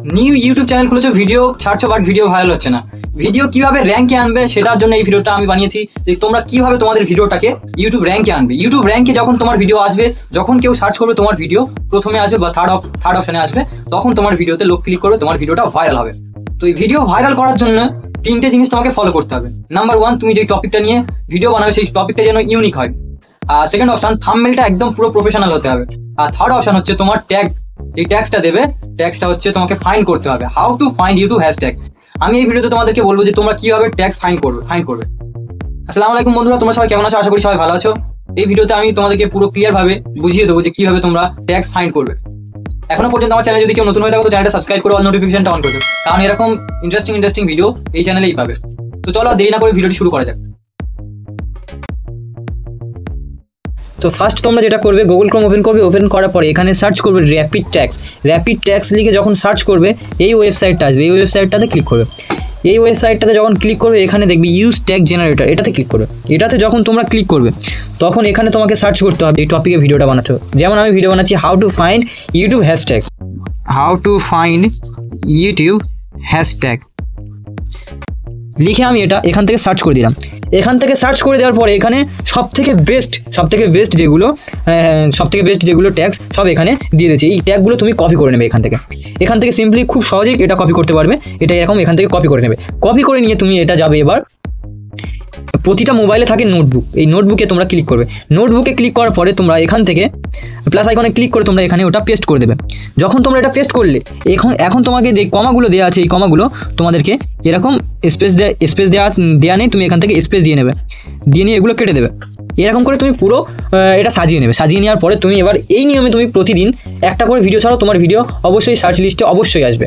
New YouTube channel খুলেছো, video ছাড়ছো but video viral হচ্ছে না। ভিডিও কিভাবে র্যাঙ্কে আনবে সেটার জন্য এই ভিডিওটা আমি বানিয়েছি, যে তোমরা কিভাবে তোমাদের ভিডিওটাকে ইউটিউব র্যাঙ্কে আনবে। ইউটিউব র্যাঙ্কে যখন তোমার ভিডিও আসবে, যখন কেউ সার্চ করবে তোমার ভিডিও প্রথমে আসবে বা থার্ড অপশনে আসবে, তখন তোমার ভিডিওতে লোক ক্লিক করবে, তোমার ভিডিওটা ভাইরাল হবে। তো এই ভিডিও ভাইরাল করার জন্য তিনটে জিনিস তোমাকে ফলো করতে হবে। নাম্বার 1, তুমি যে টপিকটা নিয়ে ভিডিও বানাবে সেই টপিকটা যেন ইউনিক হয়। সেকেন্ড অপশন, থাম্বনেলটা একদম পুরো প্রফেশনাল হতে হবে। আর থার্ড অপশন হচ্ছে তোমার ট্যাগ, যে ট্যাগসটা দেবে, ট্যাগসটা হচ্ছে তোমাকে ফাইন্ড করতে হবে। How to find YouTube hashtag. আমি এই ভিডিওতে তোমাদেরকে বলবো যে তোমরা কিভাবে ট্যাগস ফাইন্ড করবে। আসসালামু আলাইকুম বন্ধুরা, তোমরা সবাই কেমন আছো? আশা করি সবাই ভালো আছো। এই ভিডিওতে আমি তোমাদেরকে পুরো ক্লিয়ার ভাবে বুঝিয়ে দেবো যে কিভাবে তোমরা ট্যাগস ফাইন্ড করবে। এখনো পর্যন্ত আমার চ্যানেল যদি কেউ নতুন হয়ে থাকো তো চ্যানেলটা সাবস্ক্রাইব করে অল নোটিফিকেশনটা অন করে দেবে, কারণ এরকম ইন্টারেস্টিং ভিডিও এই চ্যানেলেই পাবে। তো চলো দেরি না করে ভিডিওটি শুরু করা যাক। তো ফার্স্ট তোমরা যেটা করবে, গুগল ক্রোম ওপেন করবে। ওপেন করার পরে এখানে সার্চ করবে র্যাপিড ট্যাগস লিখে যখন সার্চ করবে এই ওয়েবসাইটটা আসবে। এই ওয়েবসাইটটাতে ক্লিক করবে। এই ওয়েবসাইটটাতে যখন ক্লিক করবে এখানে দেখবি ইউজ ট্যাগ জেনারেটর, এটাতে ক্লিক করবে। এটাতে যখন তোমরা ক্লিক করবে তখন এখানে তোমাকে সার্চ করতে হবে এই টপিকে ভিডিওটা বানাচ্ছো। যেমন আমি ভিডিও বানাচ্ছি how to find YouTube hashtag লিখে আমি এটা এখান থেকে সার্চ করে দিলাম। এখান থেকে সার্চ করে দেওয়ার পরে এখানে সবথেকে বেস্ট যেগুলো ট্যাগস সব এখানে দিয়ে দিয়েছে। এই ট্যাগগুলো তুমি কপি করে নেবে এখান থেকে সিম্পলি খুব সহজেই এটা কপি করতে পারবে। এটা এরকম এখান থেকে কপি করে নেবে। কপি করে নিয়ে তুমি এটা যাবে এবার প্রতিটা মোবাইলে থাকে নোটবুক, এই নোটবুকে তোমরা ক্লিক করবে। নোটবুকে ক্লিক করার পরে তোমরা এখান থেকে প্লাস আইকনে ক্লিক করে তোমরা এখানে ওটা পেস্ট করে দেবে। যখন তোমরা এটা পেস্ট করলে এখন তোমাকে যে কমাগুলো দেওয়া আছে এই কমাগুলো তোমাদেরকে এরকম স্পেস দেওয়া নেই, তুমি এখান থেকে স্পেস দিয়ে নেবে, দিয়ে নিয়ে এগুলো কেটে দেবে। এরকম করে তুমি পুরো এটা সাজিয়ে নেবে। সাজিয়ে নেওয়ার পরে তুমি এবার এই নিয়মে তুমি প্রতিদিন একটা করে ভিডিও ছাড়ো, তোমার ভিডিও অবশ্যই সার্চ লিস্টে অবশ্যই আসবে।